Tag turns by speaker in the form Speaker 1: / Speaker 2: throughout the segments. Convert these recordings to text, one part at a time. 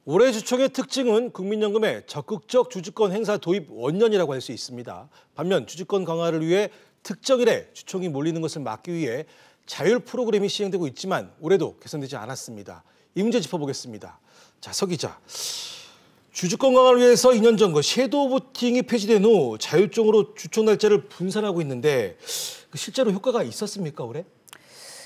Speaker 1: 올해 주총의 특징은 국민연금의 적극적 주주권 행사 도입 원년이라고 할 수 있습니다. 반면 주주권 강화를 위해 특정일에 주총이 몰리는 것을 막기 위해 자율 프로그램이 시행되고 있지만 올해도 개선되지 않았습니다. 이 문제 짚어보겠습니다. 자, 서 기자. 주주권 강화를 위해서 2년 전 섀도우 보팅이 폐지된 후 자율적으로 주총 날짜를 분산하고 있는데 실제로 효과가 있었습니까, 올해?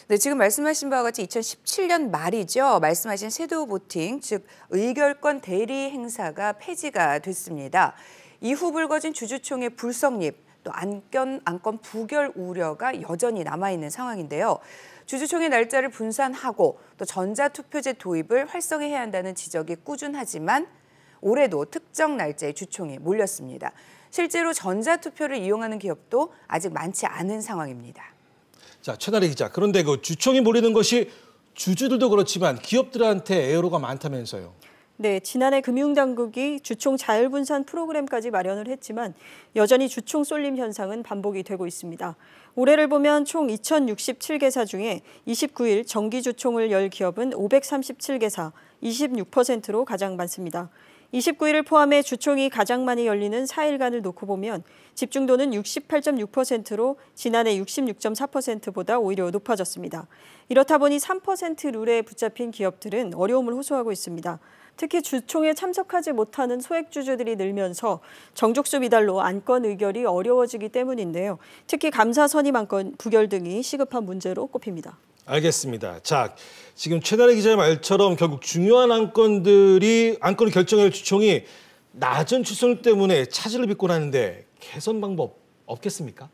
Speaker 2: 네, 지금 말씀하신 바와 같이 2017년 말이죠. 말씀하신 섀도우 보팅, 즉 의결권 대리 행사가 폐지가 됐습니다. 이후 불거진 주주총의 불성립, 또 안건 부결 우려가 여전히 남아있는 상황인데요. 주주총의 날짜를 분산하고 또 전자투표제 도입을 활성화해야 한다는 지적이 꾸준하지만 올해도 특정 날짜에 주총에 몰렸습니다. 실제로 전자투표를 이용하는 기업도 아직 많지 않은 상황입니다.
Speaker 1: 자, 최나래 기자. 그런데 주총이 몰리는 것이 주주들도 그렇지만 기업들한테 애로가 많다면서요.
Speaker 3: 네, 지난해 금융당국이 주총 자율분산 프로그램까지 마련을 했지만 여전히 주총 쏠림 현상은 반복이 되고 있습니다. 올해를 보면 총 2067개사 중에 29일 정기주총을 열 기업은 537개사, 26%로 가장 많습니다. 29일을 포함해 주총이 가장 많이 열리는 4일간을 놓고 보면 집중도는 68.6%로 지난해 66.4%보다 오히려 높아졌습니다. 이렇다 보니 3% 룰에 붙잡힌 기업들은 어려움을 호소하고 있습니다. 특히 주총에 참석하지 못하는 소액주주들이 늘면서 정족수 미달로 안건 의결이 어려워지기 때문인데요. 특히 감사 선임 안건 부결 등이 시급한 문제로 꼽힙니다.
Speaker 1: 알겠습니다. 자, 지금 최나래 기자의 말처럼 결국 중요한 안건을 결정할 주총이 낮은 출석률 때문에 차질을 빚곤 하는데 개선 방법 없겠습니까?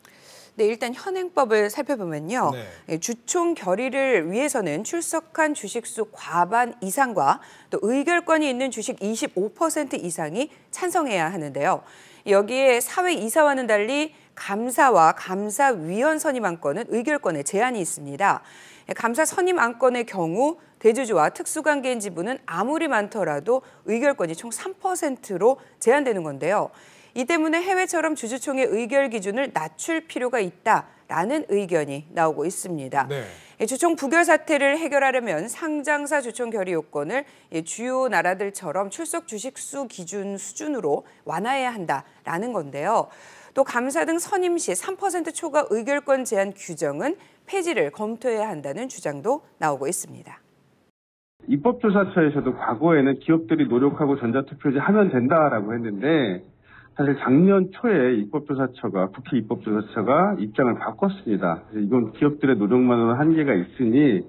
Speaker 2: 네, 일단 현행법을 살펴보면요. 네. 주총 결의를 위해서는 출석한 주식수 과반 이상과 또 의결권이 있는 주식 25% 이상이 찬성해야 하는데요. 여기에 사회이사와는 달리 감사와 감사위원 선임 안건은 의결권에 제한이 있습니다. 감사 선임 안건의 경우 대주주와 특수관계인 지분은 아무리 많더라도 의결권이 총 3%로 제한되는 건데요. 이 때문에 해외처럼 주주총의 의결 기준을 낮출 필요가 있다라는 의견이 나오고 있습니다. 네. 주총 부결 사태를 해결하려면 상장사 주총 결의 요건을 주요 나라들처럼 출석 주식수 기준 수준으로 완화해야 한다라는 건데요. 또 감사 등 선임 시 3% 초과 의결권 제한 규정은 폐지를 검토해야 한다는 주장도 나오고 있습니다.
Speaker 4: 입법조사처에서도 과거에는 기업들이 노력하고 전자투표제 하면 된다라고 했는데 사실 작년 초에 입법조사처가 국회 입법조사처가 입장을 바꿨습니다. 그래서 이건 기업들의 노력만으로는 한계가 있으니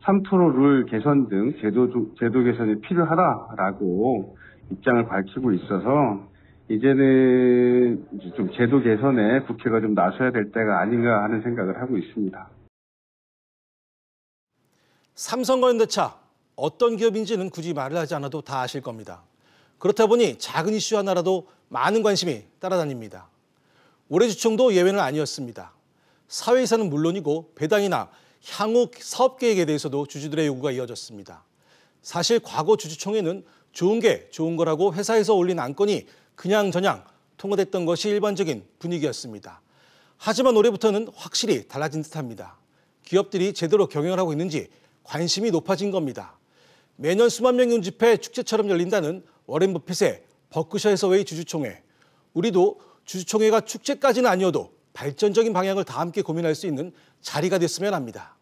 Speaker 4: 3% 룰 개선 등 제도 개선이 필요하다라고 입장을 밝히고 있어서 이제는 좀 제도 개선에 국회가 좀 나서야 될 때가 아닌가 하는 생각을 하고 있습니다.
Speaker 1: 삼성과 현대차, 어떤 기업인지는 굳이 말을 하지 않아도 다 아실 겁니다. 그렇다 보니 작은 이슈 하나라도 많은 관심이 따라다닙니다. 올해 주총도 예외는 아니었습니다. 사회이사는 물론이고 배당이나 향후 사업 계획에 대해서도 주주들의 요구가 이어졌습니다. 사실 과거 주주총회는 좋은 게 좋은 거라고 회사에서 올린 안건이 그냥저냥 통과됐던 것이 일반적인 분위기였습니다. 하지만 올해부터는 확실히 달라진 듯합니다. 기업들이 제대로 경영을 하고 있는지 관심이 높아진 겁니다. 매년 수만 명이 온 집회 축제처럼 열린다는 워렌 버핏의 버크셔에서 웨이 주주총회. 우리도 주주총회가 축제까지는 아니어도 발전적인 방향을 다 함께 고민할 수 있는 자리가 됐으면 합니다.